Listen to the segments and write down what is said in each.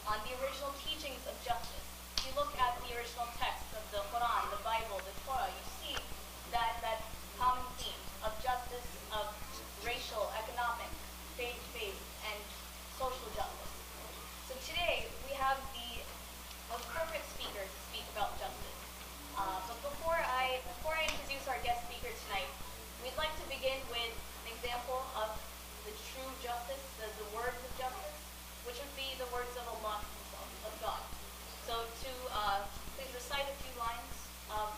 on the original teachings of justice. If you look at the original text of the Quran, the Bible, the Torah, you see that common theme of justice, of racial, economic, faith-based, and social justice. So today, we have the most perfect speaker to speak about justice. But before I introduce our guest speaker tonight, we'd like to begin with an example of the true justice, the words of justice, which would be the words of Allah himself, of God. So to please recite a few lines of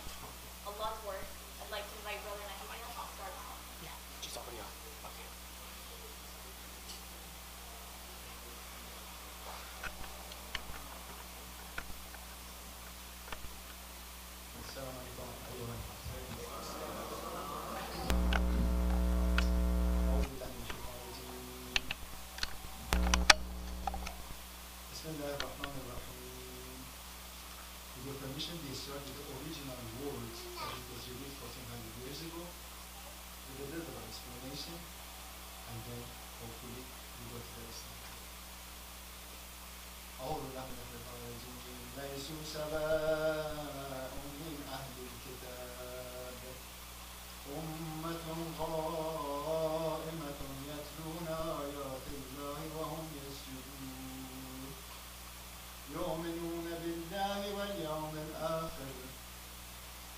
Allah's words. I'd like to invite Brother Nahimia. I'll start us off. Yeah, just open your mouth. Okay. السلام عليكم أيها المحترمين. أعوذ بالله من الشيطان الرجيم. بسم الله الرحمن الرحيم. With your permission, we start with the original words that it was released 1400 years ago, with a little bit of explanation, and then hopefully we go to the rest of it. أعوذ بالله من الشيطان الرجيم. ليسوا سواء من أهل الكتاب أمة قائمة يتلون آيات الله وهم يسجدون يؤمنون بالله واليوم الآخر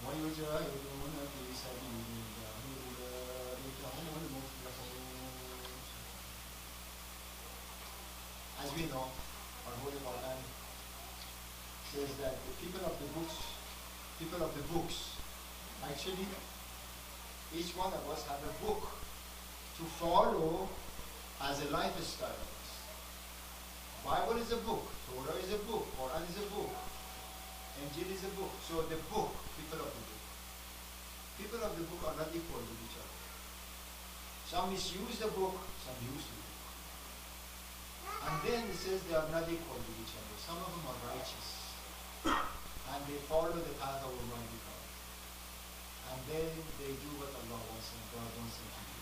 ويجاهدون في سبيل الله أولئك هم المفلحون. As we know, our Holy Quran says that the people of the books, actually, each one of us have a book to follow as a lifestyle. Bible is a book, Torah is a book, Quran is a book, Injil is a book. So the book, people of the book. People of the book are not equal with each other. Some misuse the book, some use the book. And then it says they are not equal with each other. Some of them are righteous. And they follow the path of Almighty God. And then they do what Allah wants and God wants them to do.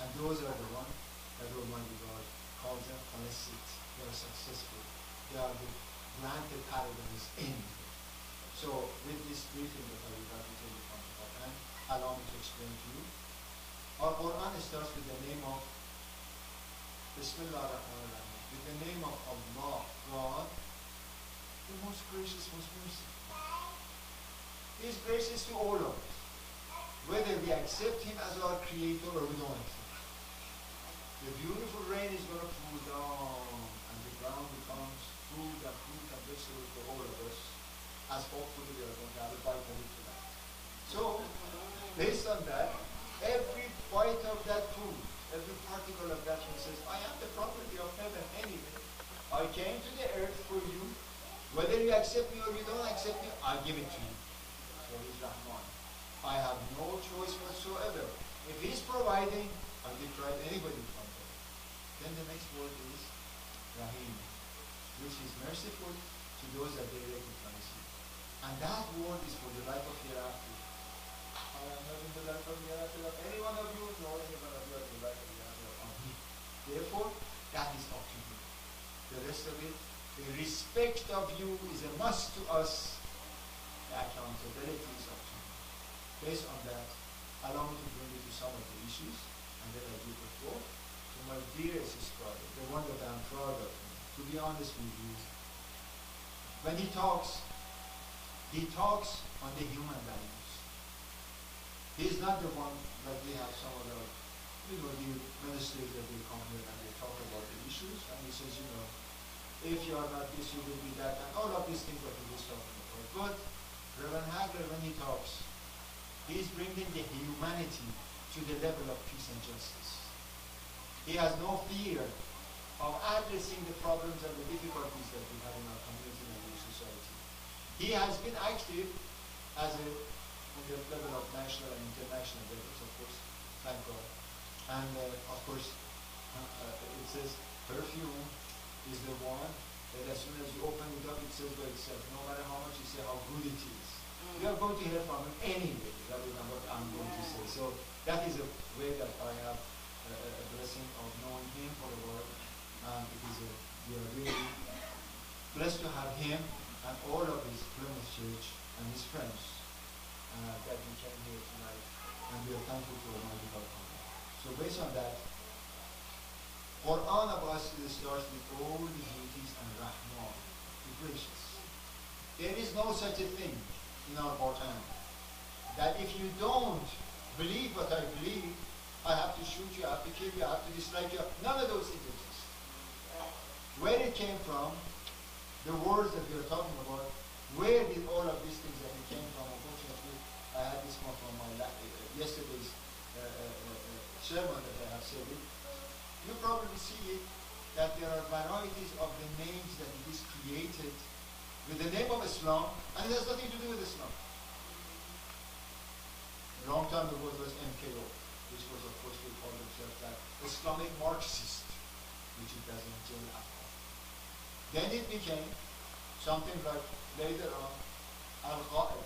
And those are the ones that Almighty God calls them felicit. They are successful. They are the granted paradise in. So with this briefing that I would like to tell you from the Quran, allow me to explain to you. Our Quran starts with the name of Bismillah ar-Rahman ar-Rahim. With the name of Allah, God, the most gracious, most merciful. He is gracious to all of us, whether we accept Him as our Creator or we don't accept Him. The beautiful rain is going to fall down, and the ground becomes food and fruit and vegetables for all of us, as hopefully we are going to have a bite of it tonight. So, based on that, every bite of that food, every particle of that food says, I am the property of heaven anyway. I came to the earth for you. Whether you accept me or you don't accept me, I give it to you. So he's Rahman. I have no choice whatsoever. If he's providing, I'll deprive anybody from that. Then the next word is Rahim, which is merciful to those that they recognize you. And that word is for the life of hereafter. I am not in the life of hereafter of any one of you, nor any one of you are in the life of hereafter of me. Therefore, that is up to you. The rest of it, the respect of you is a must to us. The accountability is up to you. Based on that, allow me to bring you to some of the issues, and then I give the floor to my dearest brother, the one that I'm proud of. To be honest with you, when he talks on the human values. He's not the one like we have some of the, the ministers that they come here and they talk about the issues, and he says, if you are not this, you will be that, and all of these things that he was talking about. But Reverend Hagler, when he talks, he's bringing the humanity to the level of peace and justice. He has no fear of addressing the problems and the difficulties that we have in our community and in society. He has been active as on the level of national and international levels, of course, thank God. And of course, it says perfume is the one that as soon as you open it up, it says by itself, no matter how much you say how good it is. You are going to hear from him anyway, that is what I'm going to say. So that is a way that I have a blessing of knowing him for a while. And it is we are really blessed to have him and all of his Plymouth Church and his friends that we came here tonight, and we are thankful to Almighty God for that. So based on that, Quran of us starts with all the duties and Rahman, the gracious. There is no such a thing in our Quran that if you don't believe what I believe, I have to shoot you, I have to kill you, I have to dislike you. None of those things exist. Where it came from, the words that we are talking about, where did all of these things that it came from? Unfortunately, I had this one from my yesterday's sermon that I have said it. You probably see it, that there are varieties of the names that it is created with the name of Islam, and it has nothing to do with Islam. A long time ago it was MKO, which was of course they called themselves that Islamic Marxist, which it doesn't gel at all. Then it became something like later on Al-Qaeda.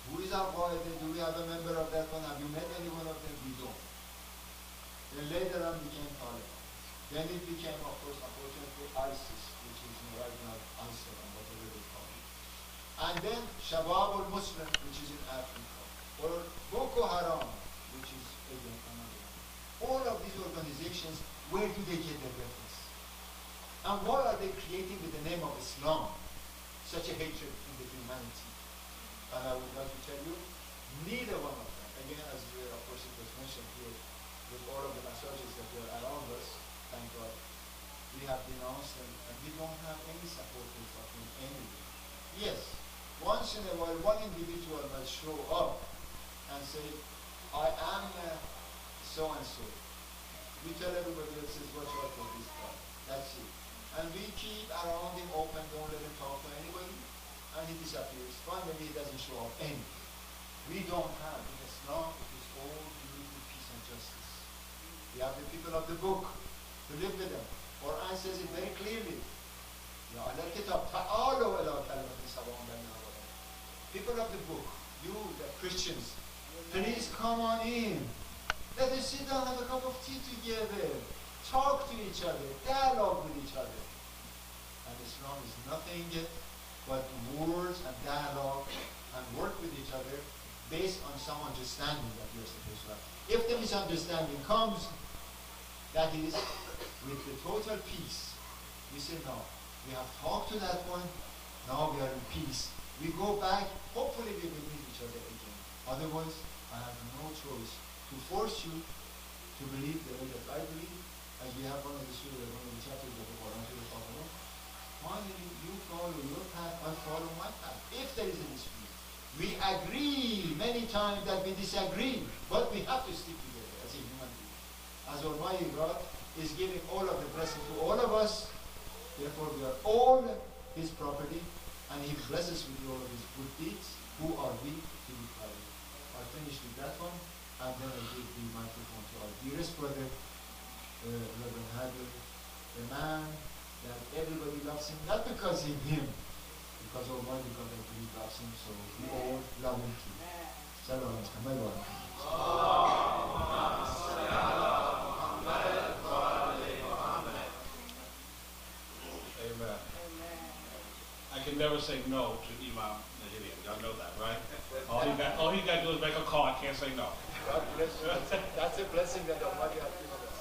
Who is Al-Qaeda? Do we have a member of that one? Have you met any one of them? We don't. Then later on became Taliban. Then it became, of course, unfortunately, ISIS, which is right now ISIL and whatever they call it. And then Shabab al-Muslim, which is in Africa. Or Boko Haram, which is again another one. All of these organizations, where do they get their reference? And why are they creating with the name of Islam such a hatred in the humanity? And I would like to tell you, neither one of them, again as of course it was mentioned here, with all of the messages that were around us, thank God, we have denounced them and we don't have any supporters of them anywhere. Yes, once in a while one individual might show up and say, I am so and so. We tell everybody else, watch out for this guy. That's it. And we keep around him open, don't let him talk to anybody, and he disappears. Finally, he doesn't show up anywhere. We don't have in Islam, it is all unity, peace, and justice. We have the people of the book to live with them. Quran says it very clearly. People of the book, you, the Christians, please come on in. Let us sit down, have a cup of tea together, talk to each other, dialogue with each other. And Islam is nothing but words and dialogue and work with each other based on some understanding that we are supposed to have. If the misunderstanding comes, that is, with the total peace, we say no. We have talked to that one, now we are in peace. We go back, hopefully we will meet each other again. Otherwise, I have no choice to force you to believe the way that I believe, as we have one of the surahs, one of the chapters of the Quran to the Prophet. Finally, you follow your path, I follow my path. If there is a dispute, we agree many times that we disagree, but we have to stick together as a human being. As Almighty God is giving all of the blessing to all of us, therefore we are all His property, and He blesses with all of His good deeds. Who are we to be proud of? I finish with that one, and then I give the microphone to our dearest brother, Reverend Hagler, the man that everybody loves him, not because he's him, because Almighty God I believe loves him, so we all love him too. Salam alaikum. Amen. I can never say no to Imam Nahidian. Y'all know that, right? All he got to do is make a call. I can't say no. God bless you. That's a blessing that Almighty has given us.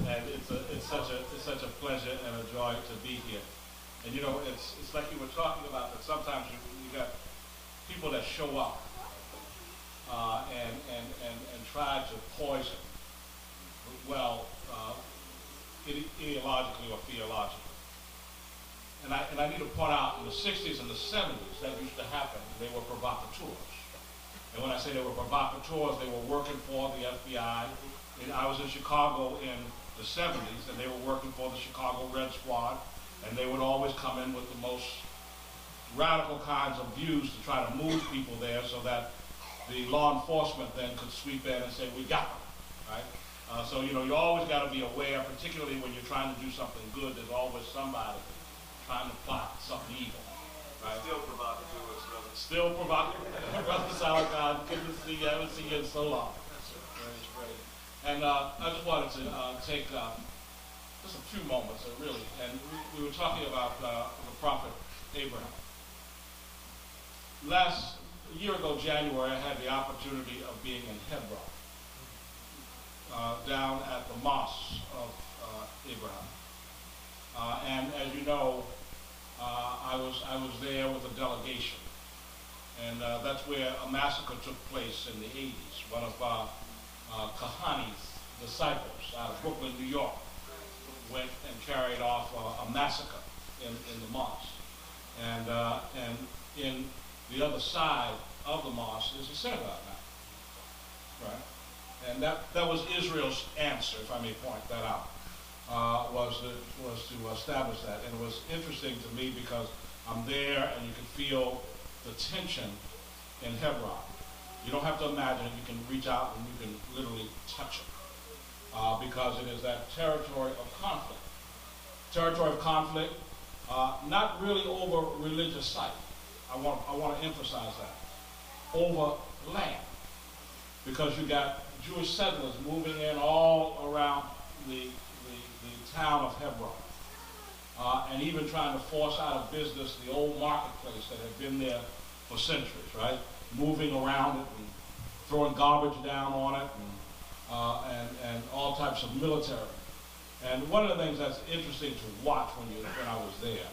And it's such a pleasure and a joy to be here. And you know, it's like you were talking about that sometimes you got people that show up and try to poison, well, ideologically or theologically. And I need to point out, in the 60s and the 70s, that used to happen. They were provocateurs. And when I say they were provocateurs, they were working for the FBI. And I was in Chicago in the 70s, and they were working for the Chicago Red Squad, and they would always come in with the most radical kinds of views to try to move people there so that the law enforcement then could sweep in and say, we got them, right? So, you know, you always got to be aware, particularly when you're trying to do something good, there's always somebody trying to plot something evil, right? Still provocateurs, brother. Still provocative. Brother Salakan, good to see you. I haven't seen you in so long. And I just wanted to take just a few moments, really. And we were talking about the prophet Abraham. A year ago, January, I had the opportunity of being in Hebron, down at the mosque of Abraham. And as you know, I was there with a delegation. And that's where a massacre took place in the 80s. One of Kahani's disciples out of Brooklyn, New York, went and carried off a massacre in the mosque. And in the other side of the mosque is a synagogue now, right? And that was Israel's answer, if I may point that out, was to establish that. And it was interesting to me because I'm there and you can feel the tension in Hebron. You don't have to imagine it. You can reach out and you can literally touch it, because it is that territory of conflict. Territory of conflict, not really over religious site. I want to emphasize that. Over land. Because you got Jewish settlers moving in all around the town of Hebron. And even trying to force out of business the old marketplace that had been there for centuries, right? Moving around it and throwing garbage down on it and all types of military. And one of the things that's interesting to watch when I was there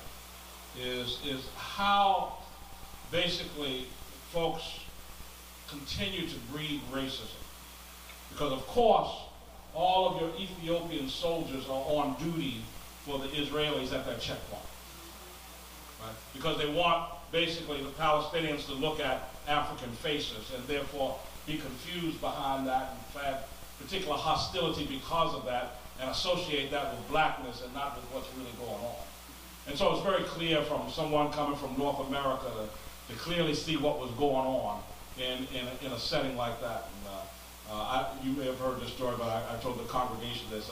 is how basically folks continue to breed racism. Because of course, all of your Ethiopian soldiers are on duty for the Israelis at that checkpoint. Right? Because they want basically the Palestinians to look at African faces and therefore be confused behind that and have particular hostility because of that and associate that with blackness and not with what's really going on. And so it's very clear from someone coming from North America to clearly see what was going on in a setting like that. And, you may have heard this story, but I told the congregation this.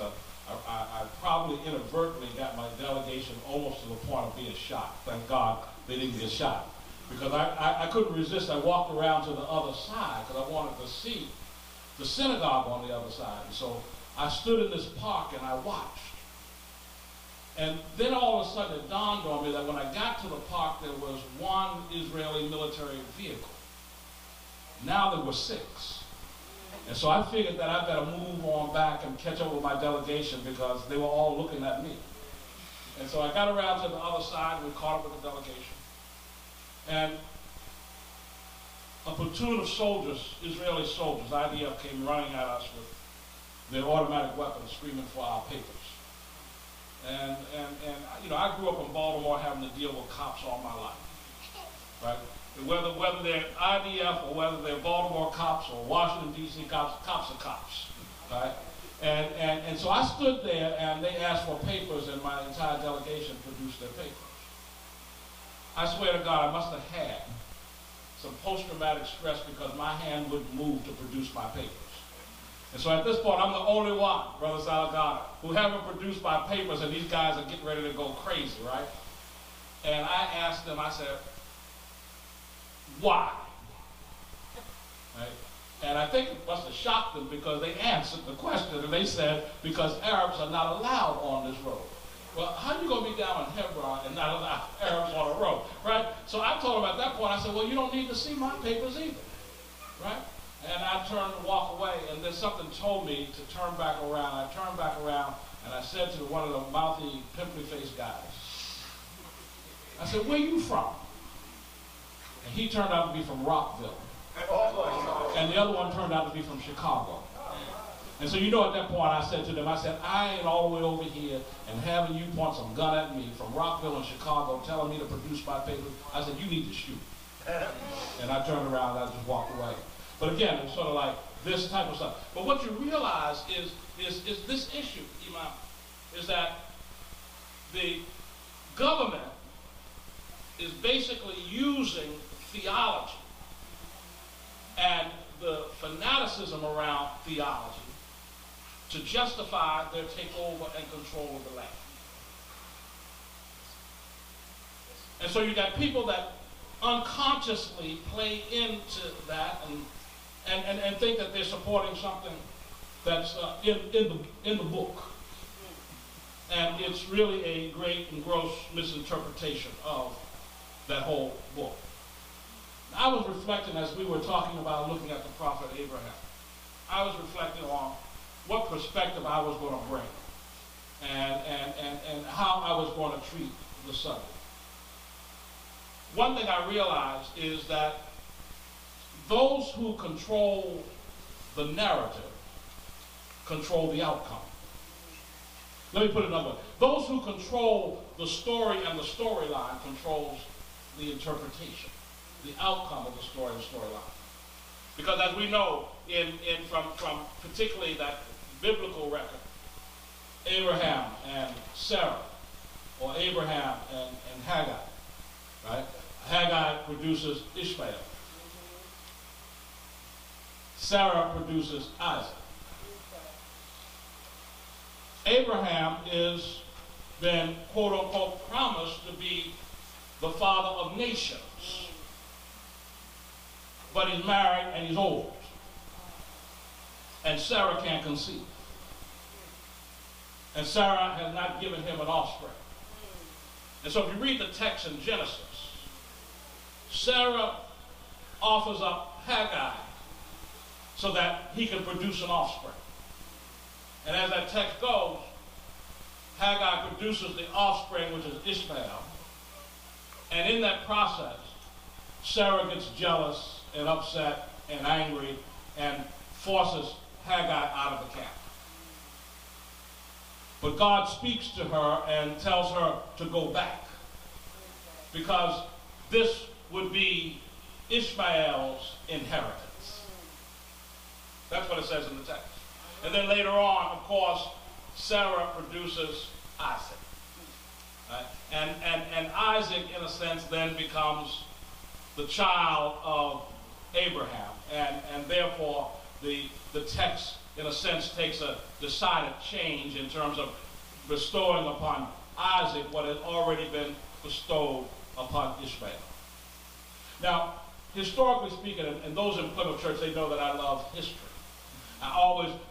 I probably inadvertently got my delegation almost to the point of being shot. Thank God they didn't get shot. Because I couldn't resist. I walked around to the other side because I wanted to see the synagogue on the other side. And so I stood in this park and I watched. And then all of a sudden it dawned on me that when I got to the park, there was one Israeli military vehicle. Now there were 6. And so I figured that I better move on back and catch up with my delegation because they were all looking at me. And so I got around to the other side and we caught up with the delegation. And a platoon of soldiers, Israeli soldiers, IDF, came running at us with their automatic weapons screaming for our papers. And you know, I grew up in Baltimore having to deal with cops all my life, right? Whether they're IDF or whether they're Baltimore cops or Washington, D.C. cops, cops are cops, right? And so I stood there and they asked for papers and my entire delegation produced their papers. I swear to God, I must have had some post-traumatic stress because my hand wouldn't move to produce my papers. And so at this point, I'm the only one, Brother Salagana, who haven't produced my papers, and these guys are getting ready to go crazy, right? And I asked them, I said, why? Right? And I think it must have shocked them because they answered the question, and they said, because Arabs are not allowed on this road. Well, how are you going to be down in Hebron and not allow Arabs on the road, right? So I told them at that point, I said, well, you don't need to see my papers either, right? And I turned to walk away, and then something told me to turn back around. I turned back around, and I said to one of the mouthy, pimply-faced guys, I said, where you from? And he turned out to be from Rockville. And the other one turned out to be from Chicago. And so you know at that point I said to them, I said, I ain't all the way over here and having you point some gun at me from Rockville and Chicago telling me to produce my papers. I said, you need to shoot. And I turned around and I just walked away. But again, it's sort of like this type of stuff. But what you realize is this issue, Imam, is that the government is basically using theology and the fanaticism around theology to justify their takeover and control of the land. And so you got people that unconsciously play into that and think that they're supporting something that's in the book. And it's really a great and gross misinterpretation of that whole book. I was reflecting as we were talking about looking at the prophet Abraham. I was reflecting on what perspective I was going to bring and how I was going to treat the subject. One thing I realized is that those who control the narrative control the outcome. Let me put it another way. Those who control the story and the storyline controls the interpretation, the outcome of the story and storyline. Because as we know, from particularly that biblical record, Abraham and Sarah, or Abraham and Haggai, right? Haggai produces Ishmael. Sarah produces Isaac. Abraham is then, quote unquote, promised to be the father of nations. But he's married and he's old. And Sarah can't conceive. And Sarah has not given him an offspring. And so if you read the text in Genesis, Sarah offers up Haggai so that he can produce an offspring. And as that text goes, Haggai produces the offspring, which is Ishmael. And in that process, Sarah gets jealous and upset and angry and forces Haggai out of the camp. But God speaks to her and tells her to go back, because this would be Ishmael's inheritance. That's what it says in the text. And then later on, of course, Sarah produces Isaac. Right? And Isaac, in a sense, then becomes the child of Abraham. And therefore, the text, in a sense, takes a decided change in terms of bestowing upon Isaac what had already been bestowed upon Ishmael. Now, historically speaking, and those in Plymouth Church, they know that I love history. I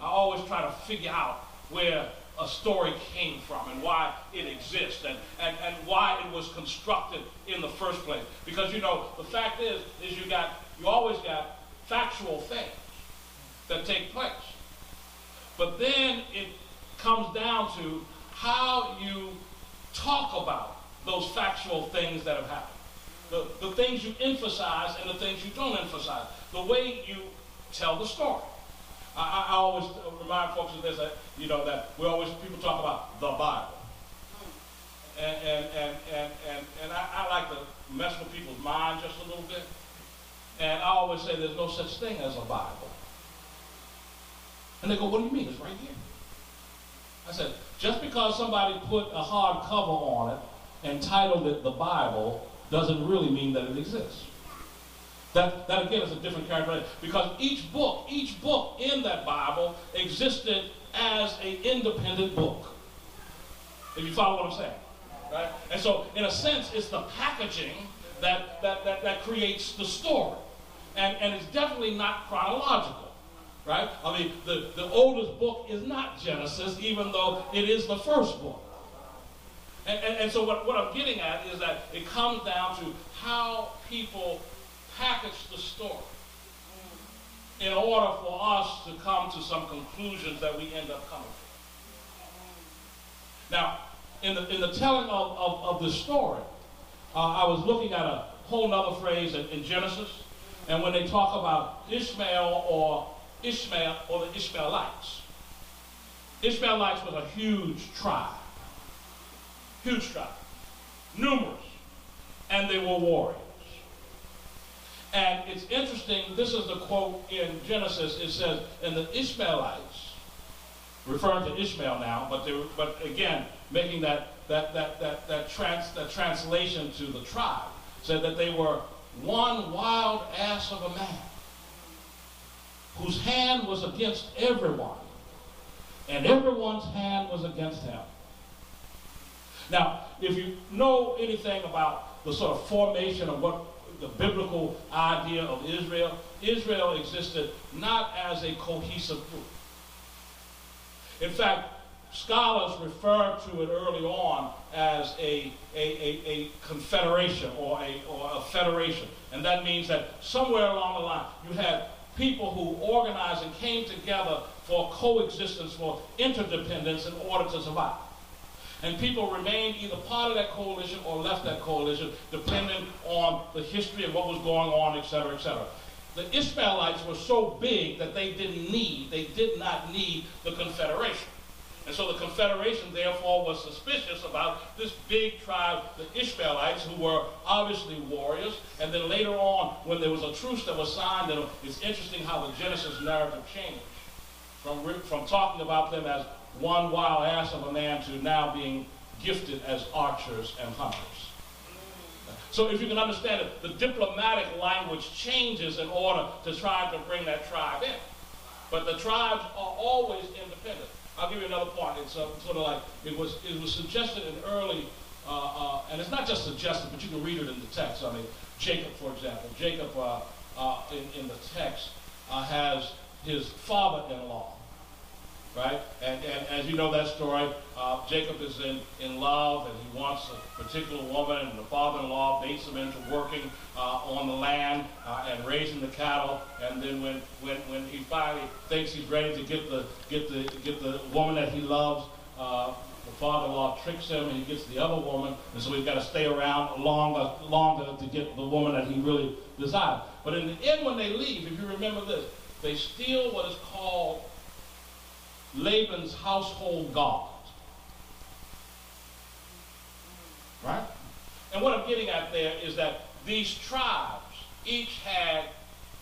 always try to figure out where a story came from and why it exists and why it was constructed in the first place. Because, you know, the fact is you always got factual things that take place. But then it comes down to how you talk about those factual things that have happened. The things you emphasize and the things you don't emphasize. The way you tell the story. I always remind folks of this, that, you know, that people talk about the Bible. And I like to mess with people's minds just a little bit. And I always say there's no such thing as a Bible. And they go, what do you mean? It's right here. I said, just because somebody put a hard cover on it and titled it the Bible doesn't really mean that it exists. That again is a different characteristic, because each book in that Bible existed as an independent book. If you follow what I'm saying, right? And so, in a sense, it's the packaging that creates the story, and it's definitely not chronological, right? I mean, the oldest book is not Genesis, even though it is the first book. And so what I'm getting at is that it comes down to how people package the story in order for us to come to some conclusions that we end up coming to. Now, in the telling of the story, I was looking at a whole other phrase in Genesis, and when they talk about Ishmael or the Ishmaelites. Ishmaelites was a huge tribe, numerous, and they were warriors. And it's interesting, this is the quote in Genesis, it says, and the Ishmaelites, referring to Ishmael now, but again, making that translation to the tribe, said that they were one wild ass of a man, whose hand was against everyone, and everyone's hand was against him. Now, if you know anything about the sort of formation of what the biblical idea of Israel existed not as a cohesive group. In fact, scholars refer to it early on as a confederation or a federation. And that means that somewhere along the line you had people who organized and came together for coexistence, for interdependence in order to survive. And people remained either part of that coalition or left that coalition, depending on the history of what was going on, etc., etc. The Ishmaelites were so big that they did not need the confederation. And so the confederation, therefore, was suspicious about this big tribe, the Ishmaelites, who were obviously warriors. And then later on, when there was a truce that was signed, and it's interesting how the Genesis narrative changed from talking about them as one wild ass of a man to now being gifted as archers and hunters. So if you can understand it, the diplomatic language changes in order to try to bring that tribe in. But the tribes are always independent. I'll give you another point. It's sort of like, it was suggested in early, and it's not just suggested, but you can read it in the text. I mean, Jacob, for example. Jacob, in the text, has his father-in-law, right? And as you know that story, Jacob is in love, and he wants a particular woman, and the father-in-law baits him into working on the land and raising the cattle. And then when he finally thinks he's ready to get the woman that he loves, the father-in-law tricks him, and he gets the other woman, and so he's got to stay around longer to get the woman that he really desires. But in the end, when they leave, if you remember this, they steal what is called Laban's household gods. Right? And what I'm getting at there is that these tribes each had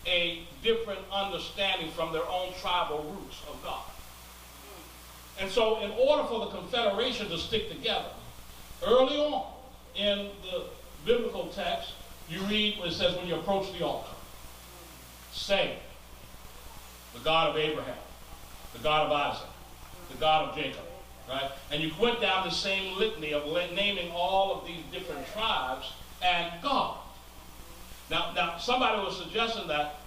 a different understanding from their own tribal roots of God. And so in order for the confederation to stick together, early on in the biblical text, you read when it says, when you approach the altar, say, the God of Abraham, the God of Isaac, the God of Jacob, right? And you went down the same litany of naming all of these different tribes and God. Now somebody was suggesting that,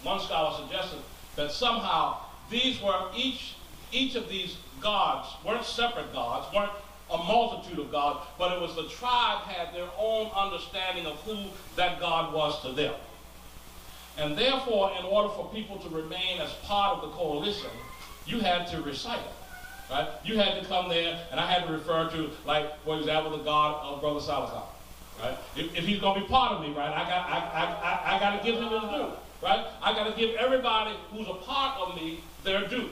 one scholar suggested that somehow these were, each of these gods weren't separate gods, weren't a multitude of gods, but it was the tribe had their own understanding of who that God was to them. And therefore, in order for people to remain as part of the coalition, you had to recite it, right? You had to come there, and I had to refer to, like, for example, the God of Brother Salazar, right? If he's going to be part of me, right, I got to give him his due, right? I got to give everybody who's a part of me their due,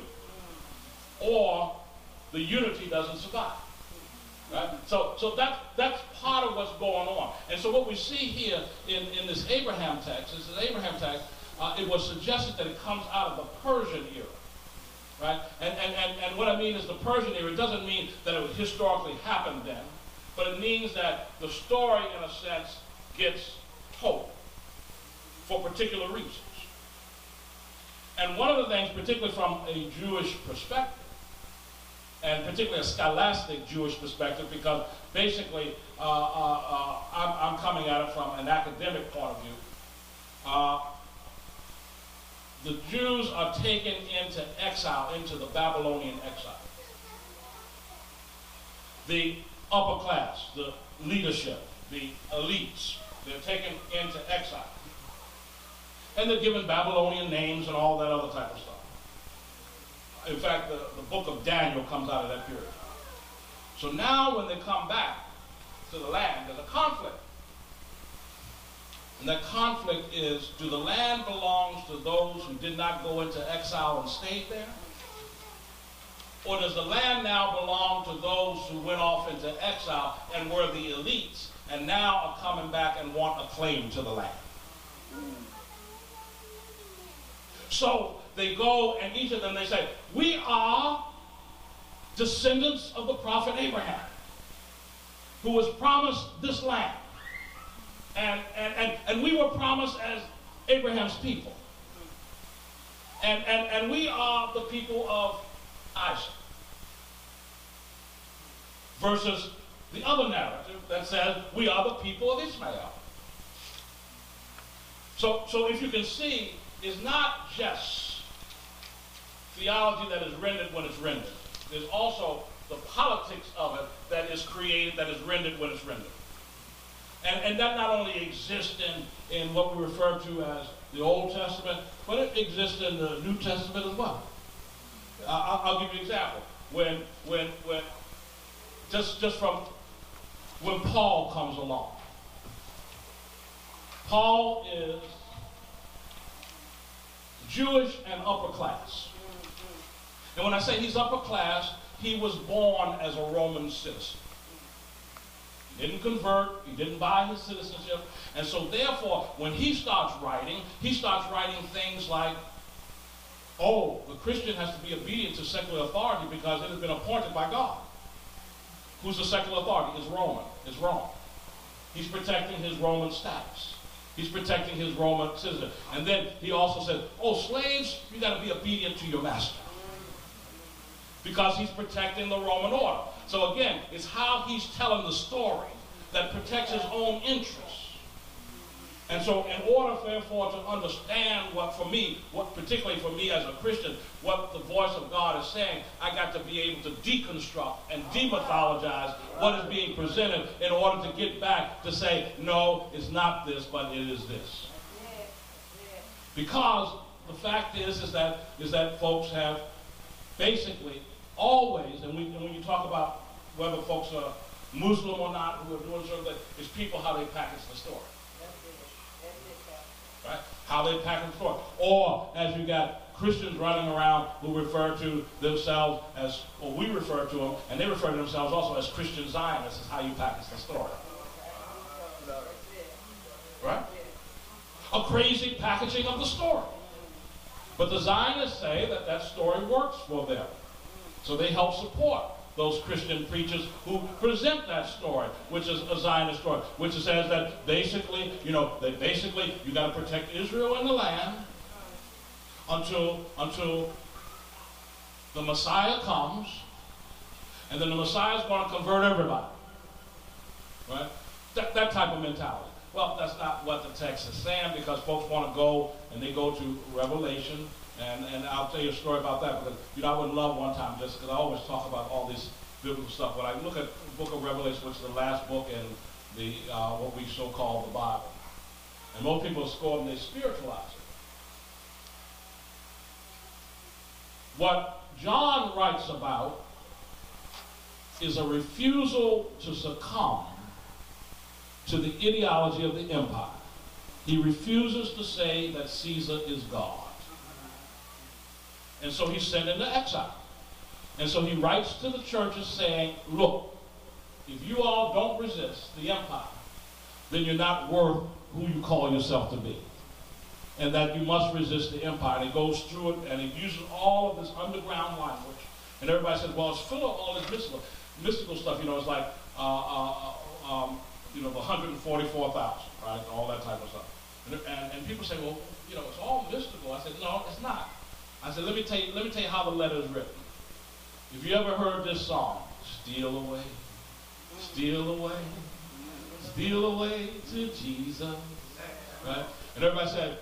or the unity doesn't survive. Right? So that's part of what's going on. And so what we see here in this Abraham text, it was suggested that it comes out of the Persian era. Right? And what I mean is the Persian era, it doesn't mean that it historically happened then, but it means that the story, in a sense, gets told for particular reasons. And one of the things, particularly from a Jewish perspective, and particularly a scholastic Jewish perspective, because basically I'm coming at it from an academic point of view. The Jews are taken into exile, into the Babylonian exile. The upper class, the leadership, the elites, they're taken into exile. And they're given Babylonian names and all that other type of stuff. In fact, the book of Daniel comes out of that period. So now when they come back to the land, there's a conflict. And that conflict is, do the land belong to those who did not go into exile and stayed there? Or does the land now belong to those who went off into exile and were the elites and now are coming back and want a claim to the land? So they go, and each of them, they say, we are descendants of the prophet Abraham, who was promised this land. And we were promised as Abraham's people. And we are the people of Isaac. Versus the other narrative that says we are the people of Ishmael. So if you can see, it's not just theology that is rendered when it's rendered. There's also the politics of it that is created, that is rendered when it's rendered. And that not only exists in what we refer to as the Old Testament, but it exists in the New Testament as well. I'll give you an example. Just from when Paul comes along. Paul is Jewish and upper class. And when I say he's upper class, he was born as a Roman citizen. He didn't convert, he didn't buy his citizenship. And so therefore, when he starts writing things like, oh, the Christian has to be obedient to secular authority because it has been appointed by God. Who's the secular authority? It's Roman. It's Rome. He's protecting his Roman status. He's protecting his Roman citizen. And then he also said, oh, slaves, you got to be obedient to your master. Because he's protecting the Roman order. So again, it's how he's telling the story that protects his own interests. And so in order, therefore, to understand particularly for me as a Christian, what the voice of God is saying, I got to be able to deconstruct and demythologize what is being presented in order to get back to say, no, it's not this, but it is this. Because the fact is that folks have basically always, and when you talk about whether folks are Muslim or not, who are doing certain things, it's people how they package the story. Right? How they package the story. Or as you got Christians running around who refer to themselves as, or we refer to them, and they refer to themselves also as Christian Zionists, is how you package the story. Right? A crazy packaging of the story. But the Zionists say that that story works for them. So they help support those Christian preachers who present that story, which is a Zionist story, which says that basically, you got to protect Israel and the land until the Messiah comes, and then the Messiah is going to convert everybody. Right? That type of mentality. Well, that's not what the text is saying, because folks want to go, and they go to Revelation, and I'll tell you a story about that, because I would love one time, just because I always talk about all this biblical stuff. When I look at the book of Revelation, which is the last book in the what we so-call the Bible, and most people score and they spiritualize it. What John writes about is a refusal to succumb to the ideology of the empire. He refuses to say that Caesar is God. And so he's sent into exile. And so he writes to the churches saying, look, if you all don't resist the empire, then you're not worth who you call yourself to be. And that you must resist the empire. And he goes through it, and he uses all of this underground language. And everybody says, well, it's full of all this mystical stuff. It's like, the 144,000, right? All that type of stuff. And people say, well, it's all mystical. I said, no, it's not. I said, let me tell you how the letter is written. If you ever heard this song, steal away, steal away, steal away to Jesus, right? And everybody said,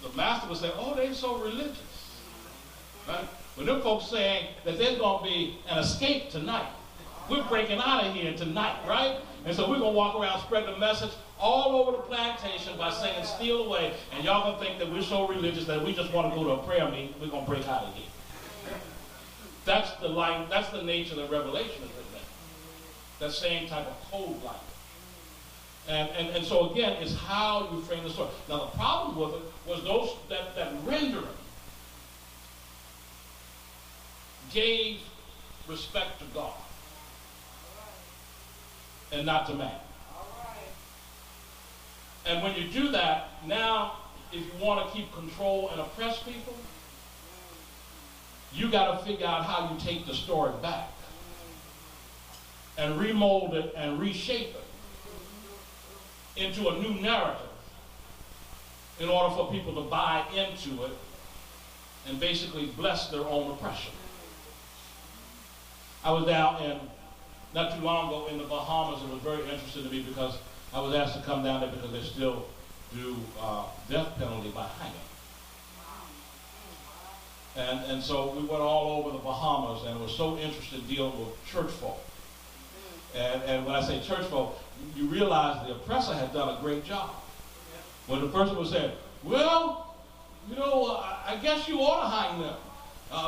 the master would say, oh, they're so religious, right? But them folks saying that there's going to be an escape tonight. We're breaking out of here tonight, right? And so we're going to walk around spreading the message all over the plantation by saying steal away, and y'all going to think that we're so religious that we just want to go to a prayer meeting, we're going to break out of here. That's the nature that Revelation is written in. That same type of code language. And so again, it's how you frame the story. Now the problem with it was that rendering gave respect to God and not to man. And when you do that, now, if you want to keep control and oppress people, you got to figure out how you take the story back and remold it and reshape it into a new narrative in order for people to buy into it and basically bless their own oppression. I was down not too long ago in the Bahamas. It was very interesting to me because I was asked to come down there because they still do death penalty by hanging. And so we went all over the Bahamas and were so interested in dealing with church folk. And when I say church folk, you realize the oppressor had done a great job. When the person was saying, well, you know, I guess you ought to hang them.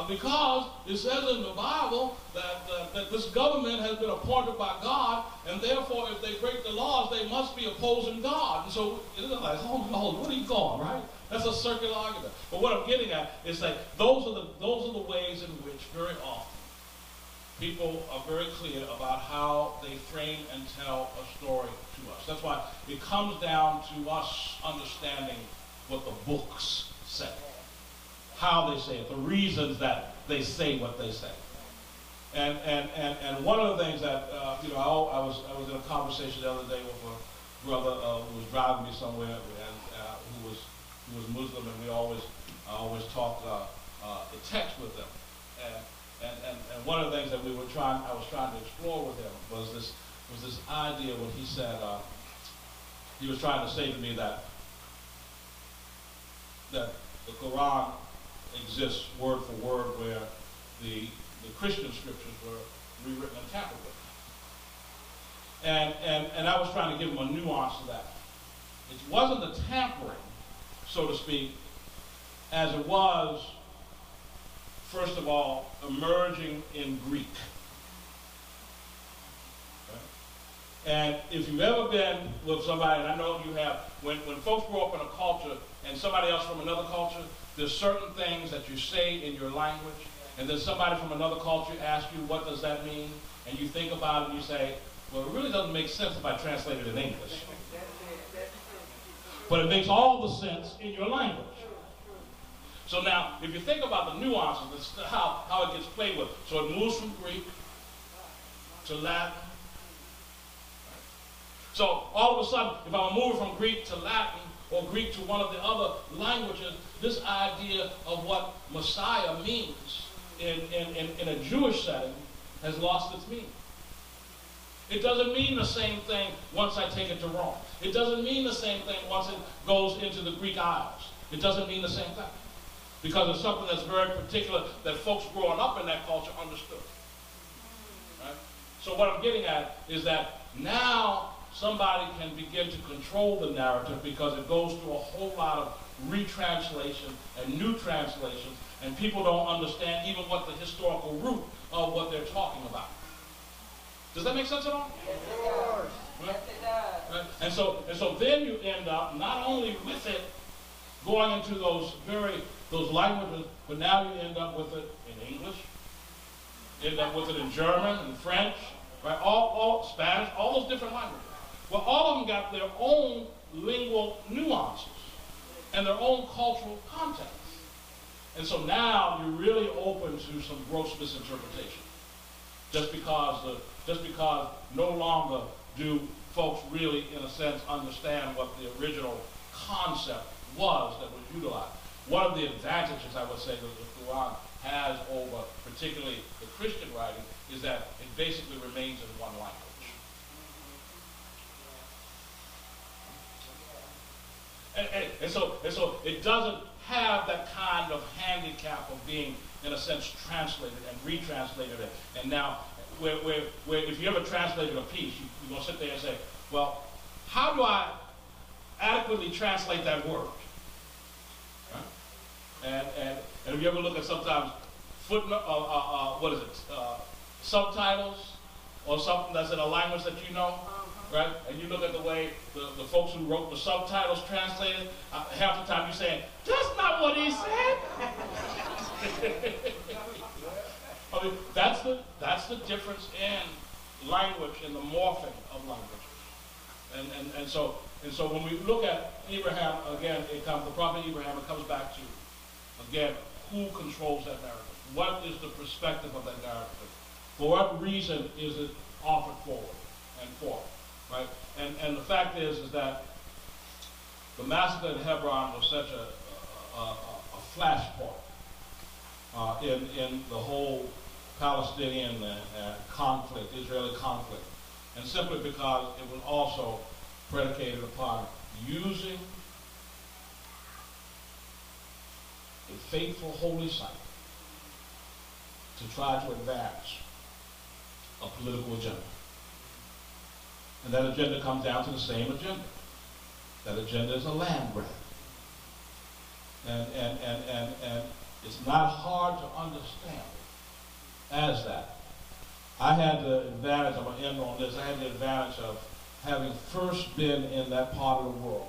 Because it says in the Bible that this government has been appointed by God, and therefore if they break the laws, they must be opposing God. And so it's like, hold, where are you going, right? That's a circular argument. But what I'm getting at is that those are the ways in which very often people are very clear about how they frame and tell a story to us. That's why it comes down to us understanding what the books say, how they say it, the reasons that they say what they say. And one of the things that I was in a conversation the other day with a brother who was driving me somewhere, and who was Muslim, and I always talked the text with them. And one of the things that I was trying to explore with him was this idea when he said he was trying to say to me that the Quran exists word for word where the Christian scriptures were rewritten and tampered with. And I was trying to give him a nuance to that. It wasn't the tampering, so to speak, as it was, first of all, emerging in Greek. Okay? And if you've ever been with somebody, and I know you have, when folks grow up in a culture and somebody else from another culture, there's certain things that you say in your language, and then somebody from another culture asks you, what does that mean? And you think about it and you say, well, it really doesn't make sense if I translate it in English. But it makes all the sense in your language. So now, if you think about the nuances, how it gets played with, so it moves from Greek to Latin. So all of a sudden, if I'm moving from Greek to Latin, or Greek to one of the other languages, this idea of what Messiah means in a Jewish setting has lost its meaning. It doesn't mean the same thing once I take it to Rome. It doesn't mean the same thing once it goes into the Greek Isles. It doesn't mean the same thing. Because it's something that's very particular that folks growing up in that culture understood. Right? So what I'm getting at is that now somebody can begin to control the narrative because it goes through a whole lot of retranslation and new translations, and people don't understand even what the historical root of what they're talking about. Does that make sense at all? Yes, it does. Right? Yes, it does. Right? And so then you end up not only with it going into those languages, but now you end up with it in English, you end up with it in German and French, right? All Spanish, all those different languages. Well, all of them got their own lingual nuances and their own cultural context. And so now you're really open to some gross misinterpretation. Just because no longer do folks really, in a sense, understand what the original concept was that was utilized. One of the advantages, I would say, that the Quran has over particularly the Christian writing is that it basically remains in one language. And so it doesn't have that kind of handicap of being, in a sense, translated and retranslated. And now, where if you ever translated a piece, you're going to sit there and say, well, how do I adequately translate that word? Right? And if you ever look at sometimes footnote, subtitles or something that's in a language that you know, right? And you look at the way the folks who wrote the subtitles translated, half the time you're saying, that's not what he said. I mean, that's the difference in language, in the morphing of language. And so when we look at Abraham, again, the prophet Abraham, it comes back to, again, who controls that narrative? What is the perspective of that narrative? For what reason is it offered forward and forth? Right? And the fact is that the massacre in Hebron was such a flashpoint in the whole Palestinian conflict, Israeli conflict, and simply because it was also predicated upon using a faithful holy site to try to advance a political agenda. And that agenda comes down to the same agenda. That agenda is a land grab. And it's not hard to understand as that. I had the advantage, I'm going to end on this, I had the advantage of having first been in that part of the world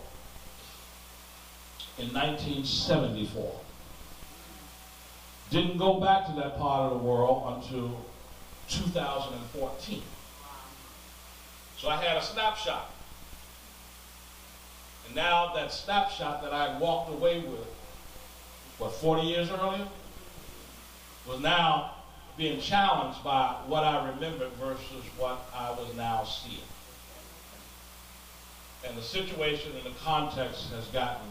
in 1974. Didn't go back to that part of the world until 2014. So I had a snapshot. And now that snapshot that I walked away with, 40 years earlier, was now being challenged by what I remembered versus what I was now seeing. And the situation and the context has gotten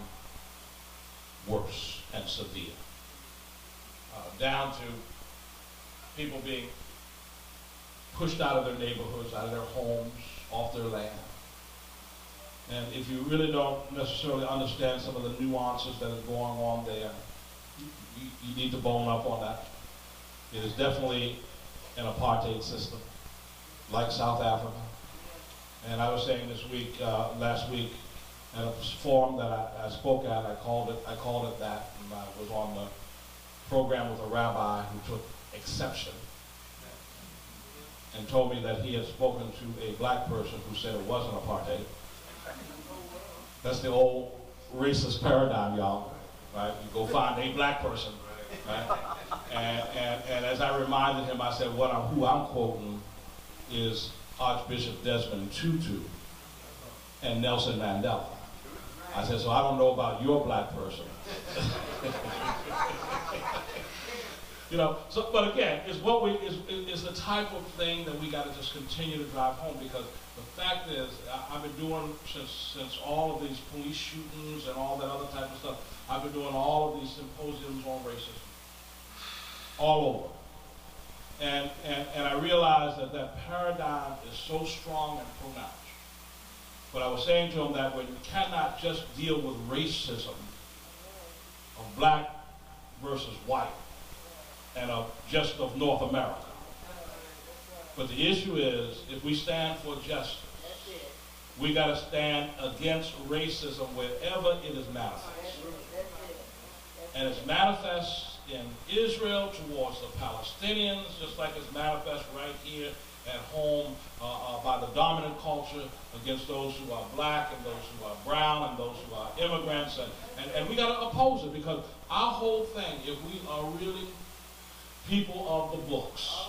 worse and severe. Down to people being pushed out of their neighborhoods, out of their homes, off their land. And if you really don't necessarily understand some of the nuances that is going on there, you need to bone up on that. It is definitely an apartheid system, like South Africa. And I was saying this week, last week, at a forum that I spoke at, I called it that, and I was on the program with a rabbi who took exception and told me that he had spoken to a black person who said it wasn't apartheid. That's the old racist paradigm, y'all, right? You go find a black person, right? And as I reminded him, I said, who I'm quoting is Archbishop Desmond Tutu and Nelson Mandela. I said, so I don't know about your black person. You know, so, but again, it's the type of thing that we got to just continue to drive home, because the fact is, I've been doing since all of these police shootings and all that other type of stuff, I've been doing all of these symposiums on racism, all over. And I realized that paradigm is so strong and pronounced. But I was saying to him that when you cannot just deal with racism of black versus white, and just of North America. But the issue is, if we stand for justice, we got to stand against racism wherever it is manifest. And it's manifest in Israel towards the Palestinians, just like it's manifest right here at home by the dominant culture against those who are black and those who are brown and those who are immigrants. And we got to oppose it, because our whole thing, if we are really people of the books,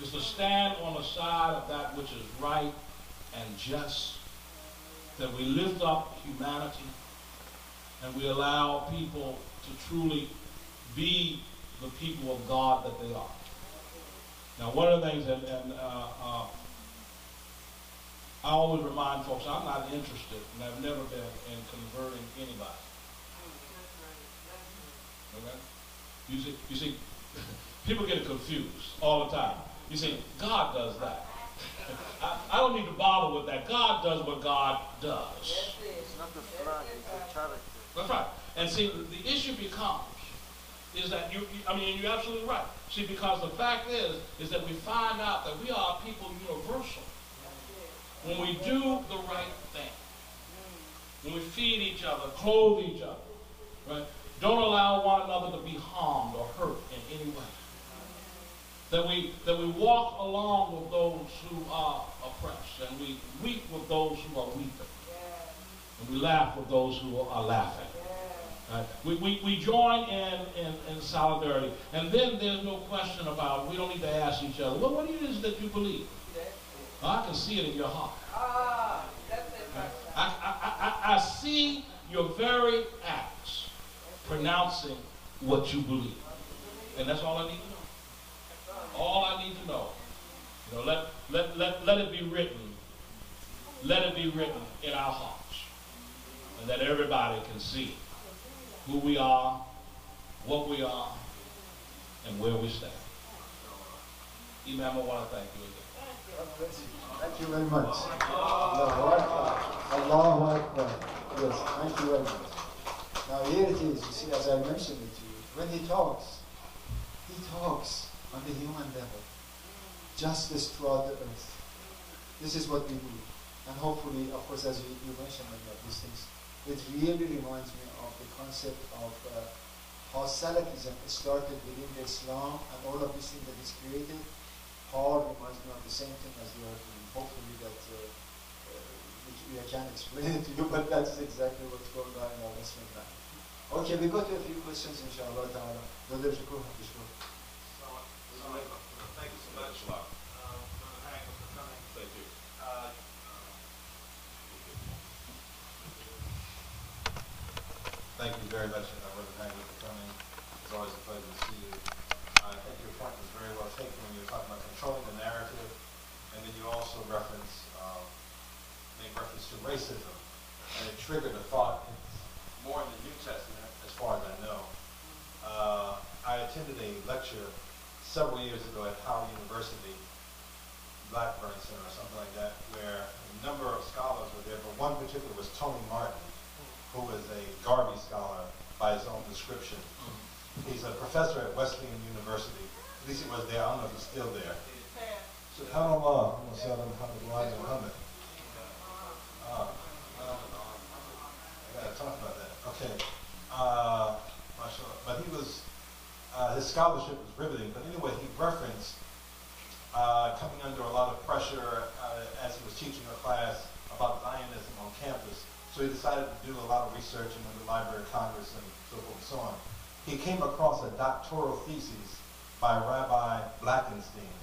is to stand on the side of that which is right and just, that we lift up humanity and we allow people to truly be the people of God that they are. Now, one of the things that I always remind folks, I'm not interested, and I've never been, in converting anybody. Okay? You see, people get confused all the time. You see, God does that. I don't need to bother with that. God does what God does. It's not the flag, it's the character. That's right. And see, the issue becomes, is that you're absolutely right. See, because the fact is that we find out that we are a people universal when we do the right thing. When we feed each other, clothe each other, right? Don't allow one another to be harmed or hurt in any way. That we walk along with those who are oppressed, and we weep with those who are weeping, and we laugh with those who are laughing. Right? We join in solidarity, and then there's no question about, we don't need to ask each other, well, what it is that you believe? Well, I can see it in your heart. I see your very acts pronouncing what you believe. And that's all I need to know. All I need to know. You know, let it be written. Let it be written in our hearts. And that everybody can see who we are, what we are, and where we stand. Imam, I want to thank you again. Thank you very much. Allahu Akbar. Yes, thank you very much. Now here it is, you see, as I mentioned it to you, when he talks, He talks on the human level. Justice throughout the earth. This is what we do. And hopefully, of course, as you mentioned many of these things, it really reminds me of the concept of how Salafism started within the Islam and all of these things that is created. Paul reminds me of the same thing as you are doing. Hopefully that I can't explain it to you, but that's exactly what's going on in our Muslim life. Okay, we go to a few questions, inshallah ta'ala. Thank you so much, Hagler, for coming. Thank you. Thank you very much, Reverend Hagler, for coming. It's always a pleasure to see you. I think your point was very well taken when you were talking about controlling the narrative, and then you also made reference to racism, and it triggered a thought. It's more in the New Testament, as far as I know. I attended a lecture several years ago at Howard University, Blackburn Center, or something like that, where a number of scholars were there, but one particular was Tony Martin, who is a Garvey scholar by his own description. He's a professor at Wesleyan University. At least he was there. I don't know if he's still there. SubhanAllah. I gotta talk about that. Okay. But he was, his scholarship was riveting. But anyway, he referenced coming under a lot of pressure as he was teaching a class about Zionism on campus. So he decided to do a lot of research in the Library of Congress and so forth and so on. He came across a doctoral thesis by Rabbi Blackenstein.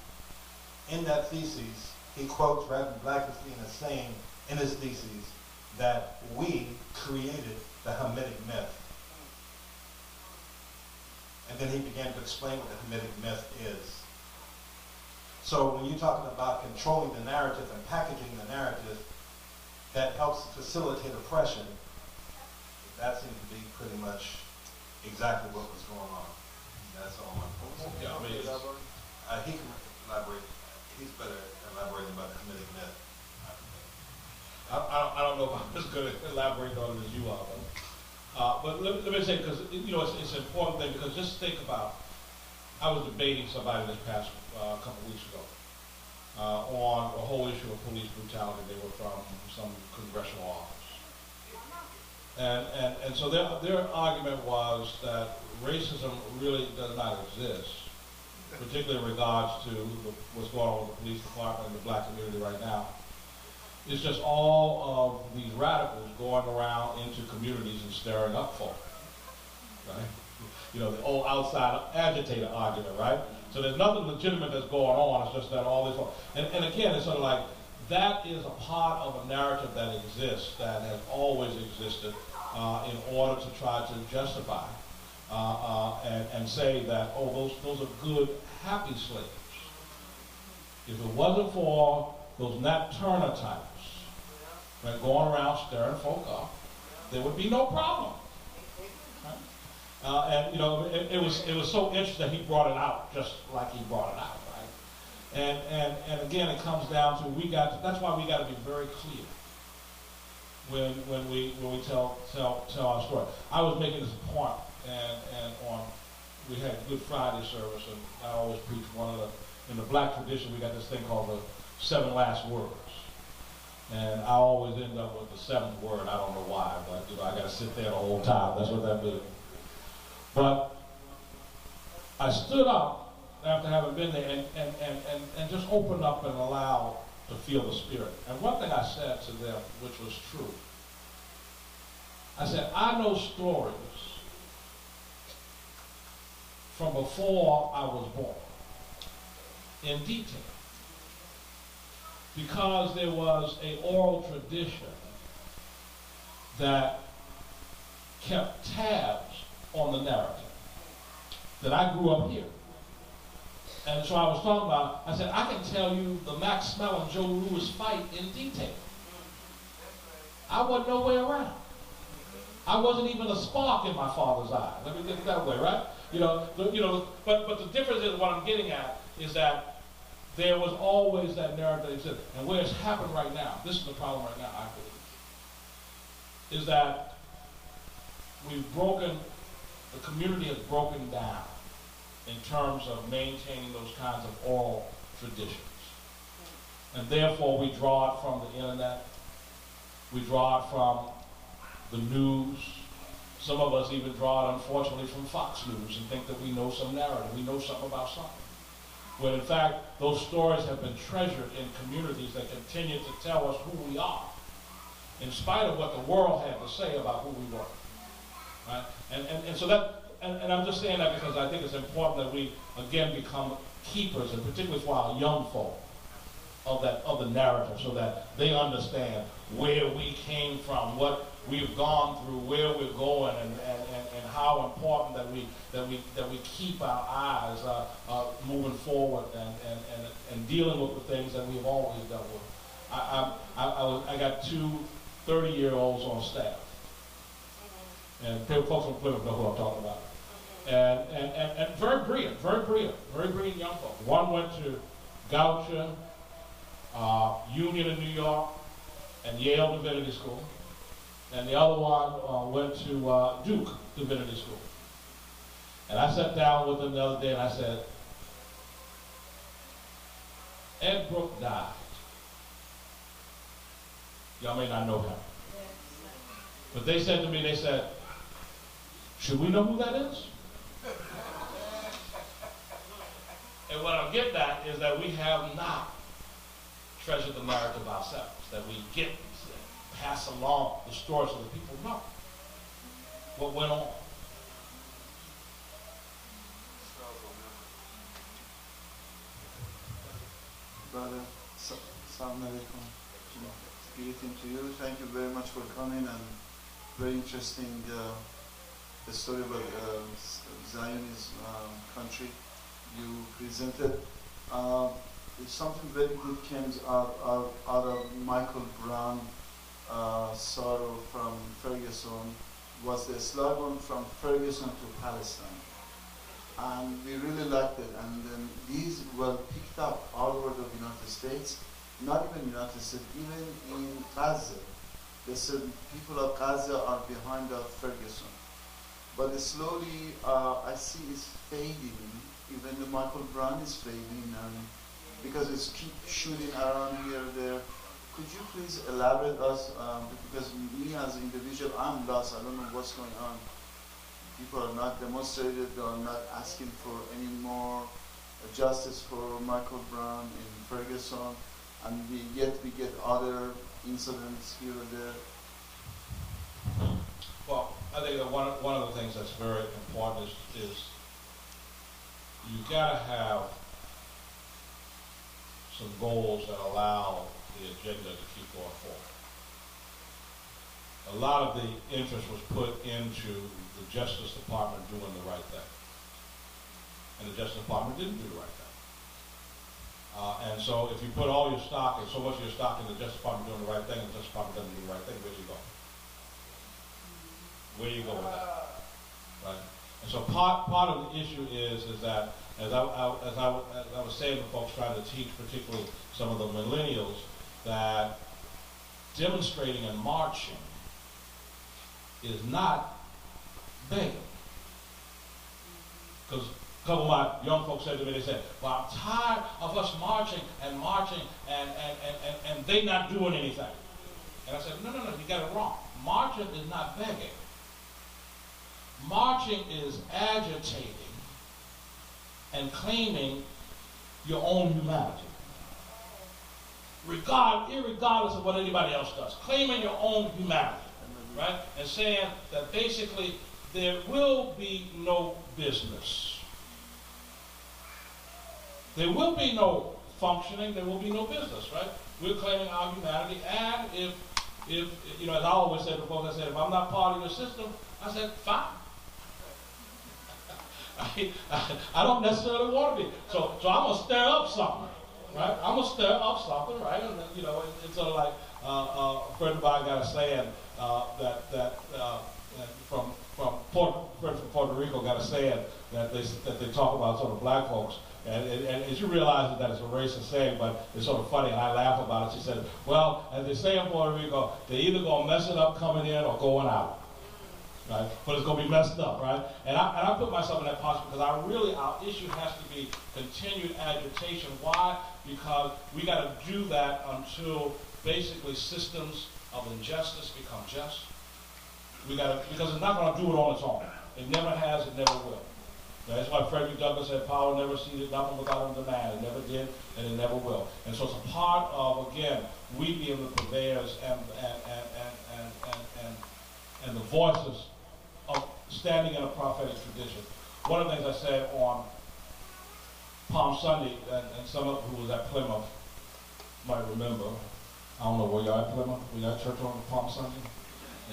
In that thesis, he quotes Rabbi Blackenstein as saying in his thesis that we created the Hamitic myth. And then he began to explain what the Hamitic myth is. So when you're talking about controlling the narrative and packaging the narrative, that helps facilitate oppression. That seems to be pretty much exactly what was going on. That's all my point. Yeah, I mean, he can elaborate. He's better elaborating about the Hamitic myth. I don't know if I'm as good at elaborating on it as you are, but let me say, because it's an important thing, because just think about, I was debating somebody this past couple weeks ago on the whole issue of police brutality. They were from some congressional office. And so their argument was that racism really does not exist, particularly in regards to what's going on with the police department and the black community right now. It's just all of these radicals going around into communities and stirring up folk, right? The old outside agitator argument, right? So there's nothing legitimate that's going on, it's just that all this, and again, it's sort of like, that is a part of a narrative that exists, that has always existed, in order to try to justify and say that, oh, those are good, happy slaves. If it wasn't for those Nat Turner types that going around stirring folk up, there would be no problem. And it was so interesting that he brought it out just like he brought it out, right? And again, it comes down to that's why we got to be very clear when we tell our story. I was making this point, and we had Good Friday service, and I always preach in the black tradition, we got this thing called the 7 last words. And I always end up with the 7th word. I don't know why, but I got to sit there the whole time. That's what that means. But I stood up after having been there and just opened up and allowed to feel the Spirit. And one thing I said to them, which was true, I said, I know stories from before I was born in detail, because there was an oral tradition that kept tabs on the narrative, that I grew up here. And so I was talking about, I said, I can tell you the Max Smell and Joe Louis fight in detail. I wasn't nowhere around. I wasn't even a spark in my father's eye. Let me get it that way, right? But the difference is, what I'm getting at is that there was always that narrative that existed. And where it's happened right now, this is the problem right now, I believe, is that the community has broken down in terms of maintaining those kinds of oral traditions. And therefore, we draw it from the internet. We draw it from the news. Some of us even draw it, unfortunately, from Fox News and think that we know some narrative, we know something about something. When in fact, those stories have been treasured in communities that continue to tell us who we are, in spite of what the world had to say about who we were. Right? And so that, and I'm just saying that because I think it's important that we, again, become keepers, and particularly for our young folk, of the narrative, so that they understand where we came from, what we've gone through, where we're going, and how important that we keep our eyes moving forward and dealing with the things that we've always dealt with. I got two 30-year-olds on staff, and folks from Plymouth know who I'm talking about, and very brilliant young folks. One went to Goucher, Union in New York, and Yale Divinity School. And the other one went to Duke Divinity School. And I sat down with them the other day and I said, Ed Brooke died. Y'all may not know him. But they said to me, they said, should we know who that is? And what I'm getting at is that we have not treasured the narrative ourselves, that we get pass along the stories so that people know what went on. Brother, Assalamu alaikum. Greeting to you. Thank you very much for coming, and very interesting the story about Zionist country you presented. Something very good came out of Michael Brown. Sorrow from Ferguson was the slogan from Ferguson to Palestine, and we really liked it. And then these were picked up all over the United States, not even United States, even in Gaza. The certain people of Gaza are behind Ferguson, but slowly I see it's fading. Even the Michael Brown is fading, and because it's keep shooting around here there. Could you please elaborate us, because me as an individual, I'm lost, I don't know what's going on. People are not demonstrated, they are not asking for any more justice for Michael Brown in Ferguson, and yet we get other incidents here or there. Well, I think that one of the things that's very important is you gotta have some goals that allow the agenda to keep going forward. A lot of the interest was put into the Justice Department doing the right thing. And the Justice Department didn't do the right thing. And so if you put all your stock, and so much of your stock in the Justice Department doing the right thing, and the Justice Department doesn't do the right thing, where do you go? Where do you go with that? Right? And so part of the issue is that, as I was saying to folks trying to teach, particularly some of the millennials, that demonstrating and marching is not begging. Because a couple of my young folks said to me, they said, well, I'm tired of us marching and they not doing anything. And I said, no, you got it wrong. Marching is not begging. Marching is agitating and claiming your own humanity. Irregardless of what anybody else does. Claiming your own humanity, right? And saying that basically there will be no business. There will be no functioning, there will be no business, right? We're claiming our humanity, and if you know, as I always said to folks, I said, if I'm not part of your system, I said, fine. I don't necessarily want to be. So I'm going to stir up something. Right? I'm going to stir up something, right? And, you know, it's sort of like a friend of mine got a saying from Puerto Rico got a saying that they talk about sort of black folks. And as you realize that it's a racist saying, but it's sort of funny, and I laugh about it. She said, well, as they say in Puerto Rico, they're either going to mess it up coming in or going out. right? But it's going to be messed up, right? And I put myself in that posture because our issue has to be continued agitation. Why? Because we got to do that until basically systems of injustice become just. Because it's not going to do it on its own. It never has, it never will. That's why Frederick Douglass said, power never ceded nothing without a demand. It never did, and it never will. And so it's a part of, again, we being the purveyors and the voices of standing in a prophetic tradition. One of the things I said on Palm Sunday, and some of who was at Plymouth might remember, I don't know, were y'all at Plymouth? Were y'all at church on Palm Sunday?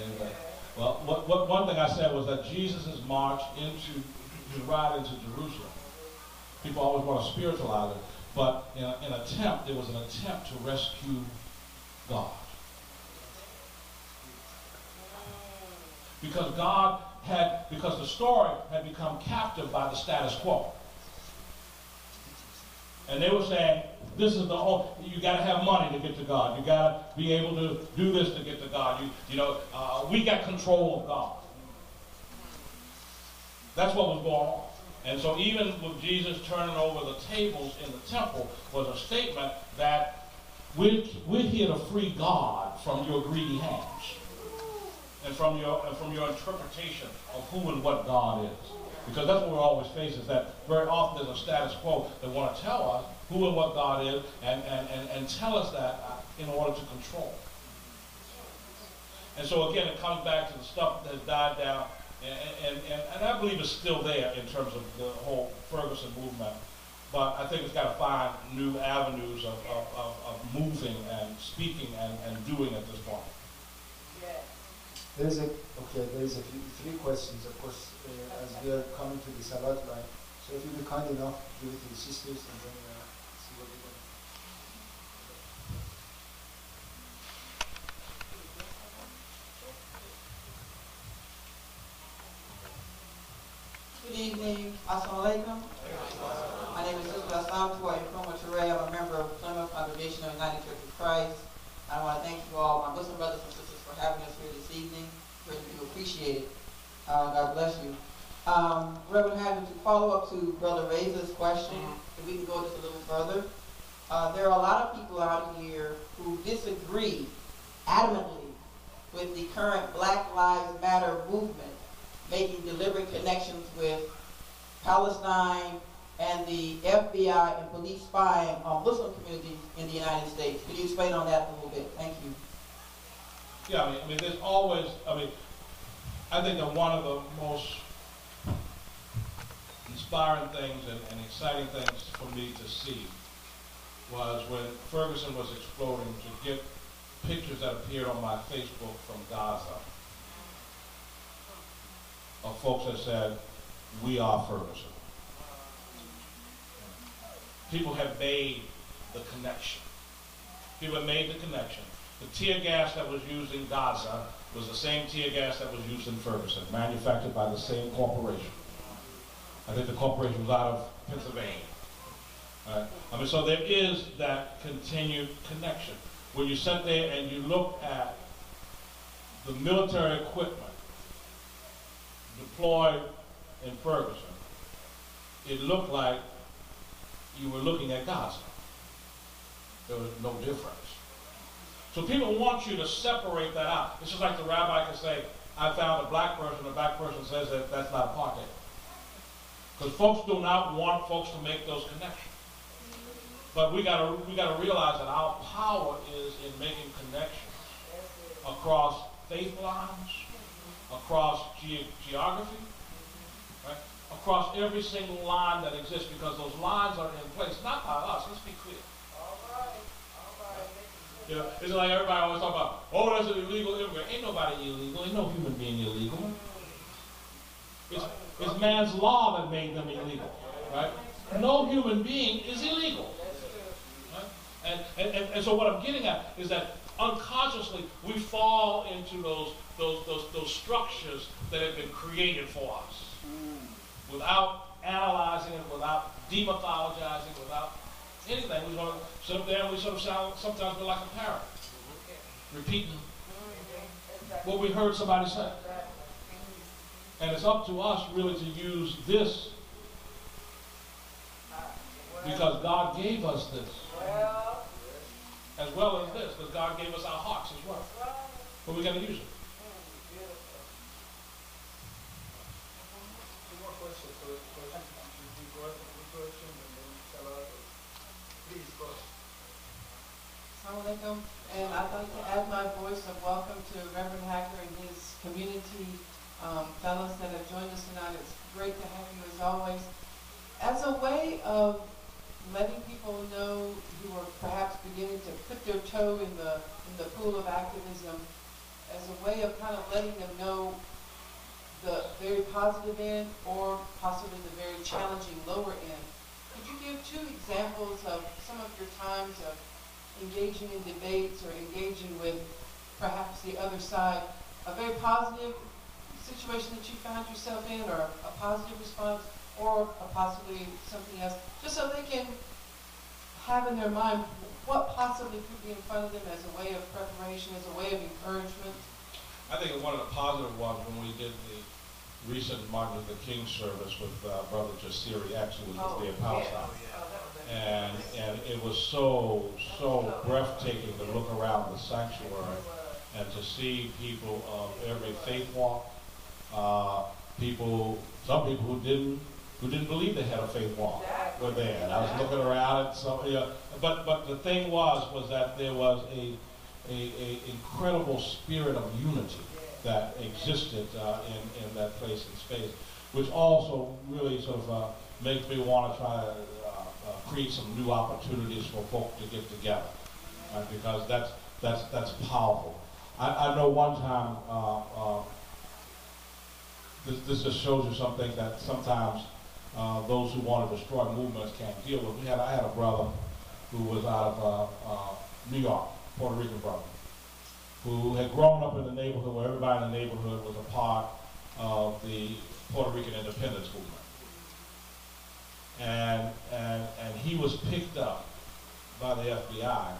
Anyway. Well, one thing I said was that Jesus' march his ride into Jerusalem. People always want to spiritualize it, but it was an attempt to rescue God. Because the story had become captive by the status quo. And they were saying, this is you got to have money to get to God. You got to be able to do this to get to God. We got control of God. That's what was going on. And so even with Jesus turning over the tables in the temple was a statement that we're here to free God from your greedy hands and from your interpretation of who and what God is. Because that's what we're always facing, is that very often there's a status quo that want to tell us who and what God is and tell us that in order to control. And so again, it comes back to the stuff that died down, and I believe it's still there in terms of the whole Ferguson movement. But I think it's got to find new avenues of moving and speaking and doing at this point. There is a three questions, of course, as we are coming to the Salat line. So if you be kind enough, give it to the sisters and then see what we Good evening. Assalamu alaikum. My name is Sister Assam Tua Nkrumah Ture. I'm a member of Plymouth Congregation of United Church of Christ. I want to thank you all, my Muslim brothers and sisters, for having us here this evening. Really do appreciate it. God bless you. Reverend Hagler, to follow up to Brother Reza's question, if we can go just a little further. There are a lot of people out here who disagree adamantly with the current Black Lives Matter movement, making deliberate connections with Palestine and the FBI and police spying on Muslim communities in the United States. Could you explain on that a little bit? Thank you. Yeah, I mean, there's always, I think that one of the most inspiring things and exciting things for me to see was when Ferguson was exploding, to get pictures that appeared on my Facebook from Gaza of folks that said, "We are Ferguson." People have made the connection. People have made the connection. The tear gas that was used in Gaza was the same tear gas that was used in Ferguson, manufactured by the same corporation. I think the corporation was out of Pennsylvania. Right? So there is that continued connection. When you sit there and you look at the military equipment deployed in Ferguson, it looked like you were looking at Gaza. There was no difference. So people want you to separate that out. It's just like the rabbi can say, "I found a black person," the black person says that that's not apartheid. Because folks do not want folks to make those connections. But we gotta realize that our power is in making connections across faith lines, across geography, right? Across every single line that exists, because those lines are in place, not by us. Let's be clear. You know, it's like everybody always talk about, "Oh, that's an illegal immigrant." Ain't nobody illegal. Ain't no human being illegal. It's man's law that made them illegal, right? No human being is illegal. Right? And so what I'm getting at is that unconsciously we fall into those structures that have been created for us, without analyzing it, without demythologizing, without anything. We want to sit up there and we sort of sound, sometimes we're like a parrot, repeating what we heard somebody say. And it's up to us really to use this because God gave us this. As well as this, because God gave us our hearts as well. But we're going to use it. Two more questions. So, you go ahead with the question and then tell us. Please, go ahead. Assalamu alaikum. And I'd like to add my voice of welcome to Reverend Hagler and his community fellows that have joined us tonight. It's great to have you as always. As a way of letting people know who are perhaps beginning to put their toe in the pool of activism, as a way of kind of letting them know the very positive end or possibly the very challenging lower end, could you give two examples of some of your times of engaging in debates or engaging with perhaps the other side, a very positive situation that you found yourself in, or a positive response, or possibly something else, just so they can have in their mind what possibly could be in front of them as a way of preparation, as a way of encouragement? I think one of the positive ones when we did the recent Martin Luther King service with Brother Jasiri X, who was there in Palestine. And it was so breathtaking to look around the sanctuary and to see people of every faith walk, some people who didn't believe they had a faith walk were there. And I was looking around at some, but the thing was that there was a incredible spirit of unity that existed in that place and space, which also really sort of makes me want to try to create some new opportunities for folk to get together, because that's powerful. I know one time, this just shows you something that sometimes those who want to destroy movements can't deal with. I had a brother who was out of New York, Puerto Rican brother, who had grown up in the neighborhood where everybody in the neighborhood was a part of the Puerto Rican independence movement. And he was picked up by the FBI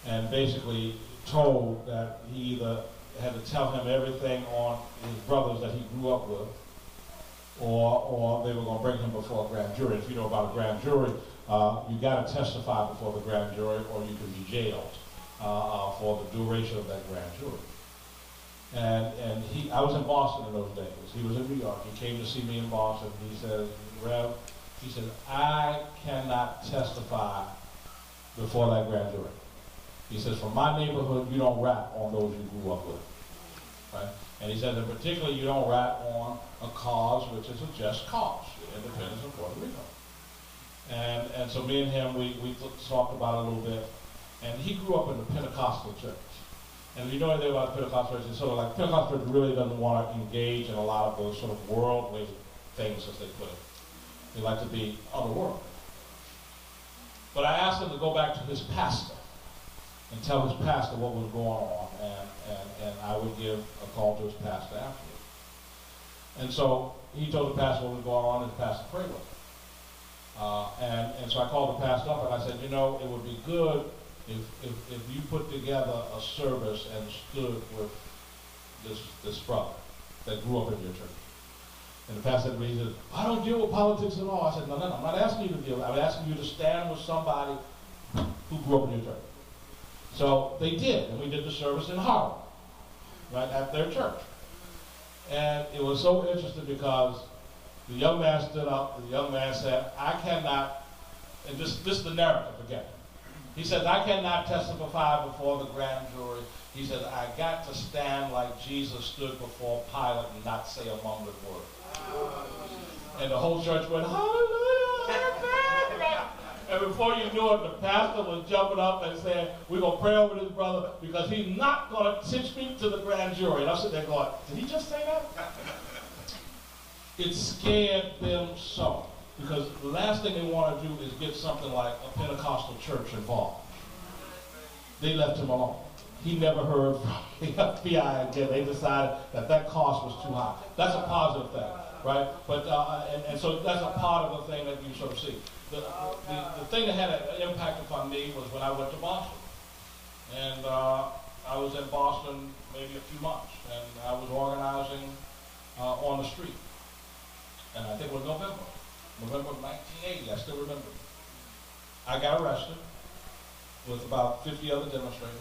and basically told that he either had to tell him everything on his brothers that he grew up with, or they were going to bring him before a grand jury. If you know about a grand jury, you got to testify before the grand jury, or you can be jailed for the duration of that grand jury. And I was in Boston in those days. He was in New York. He came to see me in Boston. He said, Rev, he said, I cannot testify before that grand jury. He says, from my neighborhood, you don't rap on those you grew up with. Right? And he said, in particular, you don't rap on a cause which is a just cause, the independence of Puerto Rico. And so me and him, we talked about it a little bit. And he grew up in the Pentecostal church. And if you know anything about the Pentecostal church, it's sort of like Pentecostal church really doesn't want to engage in a lot of those sort of worldly things, as they put it. They like to be otherworldly. But I asked him to go back to his pastor and tell his pastor what was going on, and I would give a call to his pastor afterwards. And so he told the pastor what was going on, and the pastor prayed with him. And so I called the pastor up and I said, you know, it would be good if you put together a service and stood with this brother that grew up in your church. And the pastor said to me, he said, I don't deal with politics at all. I said, no, I'm not asking you to deal with it. I'm asking you to stand with somebody who grew up in your church. So they did, and we did the service in Harlem, right at their church. And it was so interesting because the young man stood up, and the young man said, I cannot, and this is the narrative again. He said, I cannot testify before the grand jury. He said, I got to stand like Jesus stood before Pilate and not say a mumbling word. And the whole church went, hallelujah. And before you knew it, the pastor was jumping up and saying, we're going to pray over this brother because he's not going to speak to the grand jury. And I'm sitting there going, did he just say that? It scared them so. Because the last thing they want to do is get something like a Pentecostal church involved. They left him alone. He never heard from the FBI again. They decided that cost was too high. That's a positive thing, right? But and so that's a part of the thing that you sort of see. The thing that had an impact upon me was when I went to Boston. And I was in Boston maybe a few months. And I was organizing on the street. And I think it was November of 1980, I still remember. I got arrested with about 50 other demonstrators.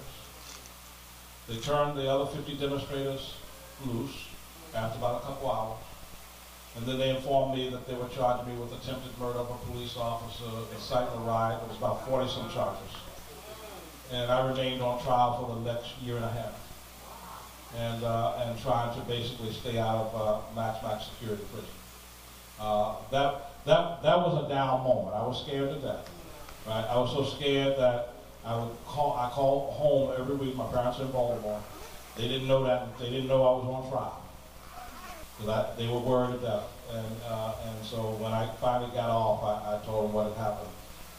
They turned the other 50 demonstrators loose after about a couple hours. And then they informed me that they were charging me with attempted murder of a police officer, inciting a riot. It was about 40-some charges. And I remained on trial for the next year and a half. And trying to basically stay out of max security prison. That was a down moment. I was scared to death. Right? I was so scared that I called home every week. My parents were in Baltimore. They didn't know that. They didn't know I was on trial. Because they were worried to death. And so when I finally got off, I told them what had happened.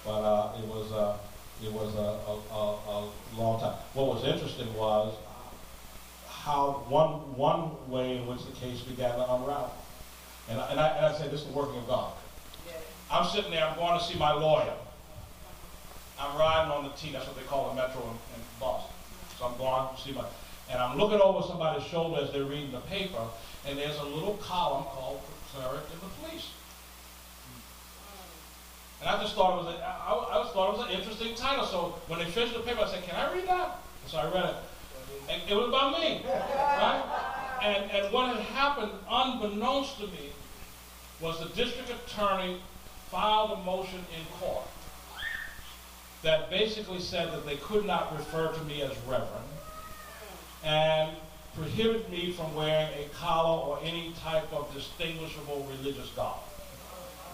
But it was a long time. What was interesting was how one way in which the case began to unravel. And I say this is the working of God. I'm sitting there, I'm going to see my lawyer. I'm riding on the T, that's what they call the Metro in Boston. So I'm going to see and I'm looking over somebody's shoulder as they're reading the paper, and there's a little column called Cleric in the Police. And I just thought I thought it was an interesting title. So when they finished the paper, I said, "Can I read that?" So I read it. And it was about me, right? And what had happened, unbeknownst to me, was the district attorney filed a motion in court that basically said that they could not refer to me as Reverend and prohibited me from wearing a collar or any type of distinguishable religious garb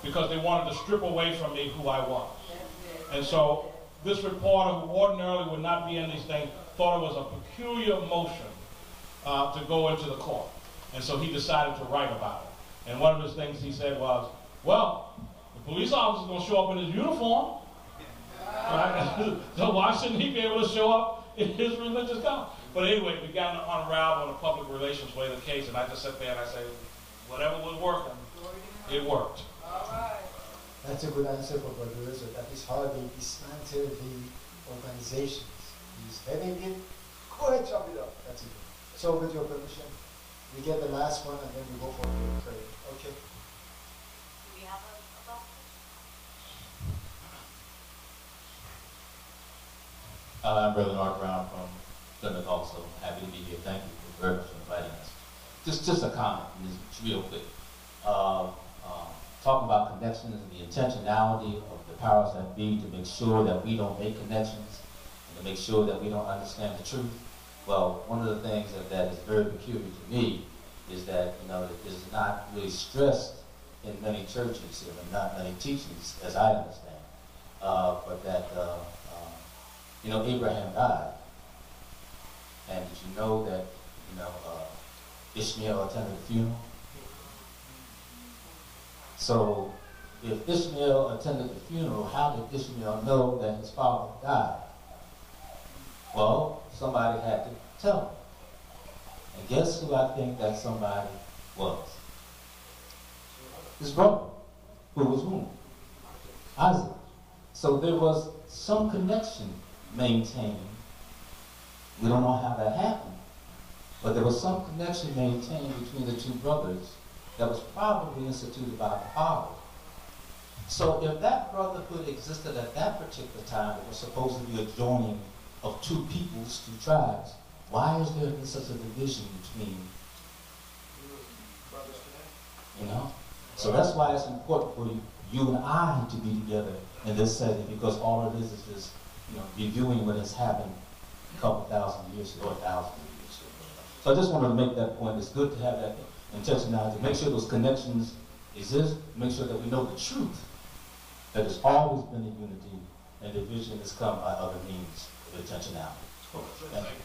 because they wanted to strip away from me who I was. And so this reporter, who ordinarily would not be in these things, thought it was a peculiar motion to go into the court. And so he decided to write about it. And one of his things he said was, well, the police officer's going to show up in his uniform, right? So why shouldn't he be able to show up in his religious garb? But anyway, it began to unravel in the public relations way of the case, and I just sat there and I said, whatever was working, it worked. That's a good answer for Brother Rizzo. That is how they dismantle the organizations. He's heading it. Go ahead, chop it up. That's it. So with your permission, we get the last one and then we go for the prayer. Okay. Do we have a last question? I'm Brother Mark Brown from Plymouth also. Happy to be here. Thank you very much for inviting us. Just a comment, it's real quick. Talking about connections and the intentionality of the powers that be to make sure that we don't make connections and to make sure that we don't understand the truth. Well, one of the things that is very peculiar to me is that, it is not really stressed in many churches and not many teachings, as I understand, but that, Abraham died. And did you know that, Ishmael attended the funeral? So, if Ishmael attended the funeral, how did Ishmael know that his father died? Well, somebody had to tell him. And guess who I think that somebody was? His brother, who was whom? Isaac. So there was some connection maintained. We don't know how that happened, but there was some connection maintained between the two brothers that was probably instituted by the father. So if that brotherhood existed at that particular time, it was supposed to be a joining of two peoples, two tribes. Why is there such a division between, So that's why it's important for you and I to be together in this setting, because all it is just, reviewing what has happened a couple thousand years ago, 1,000 years ago. So I just wanted to make that point. It's good to have that intentionality, make sure those connections exist, make sure that we know the truth, that there's always been a unity, and division has come by other means of intentionality. Thank you.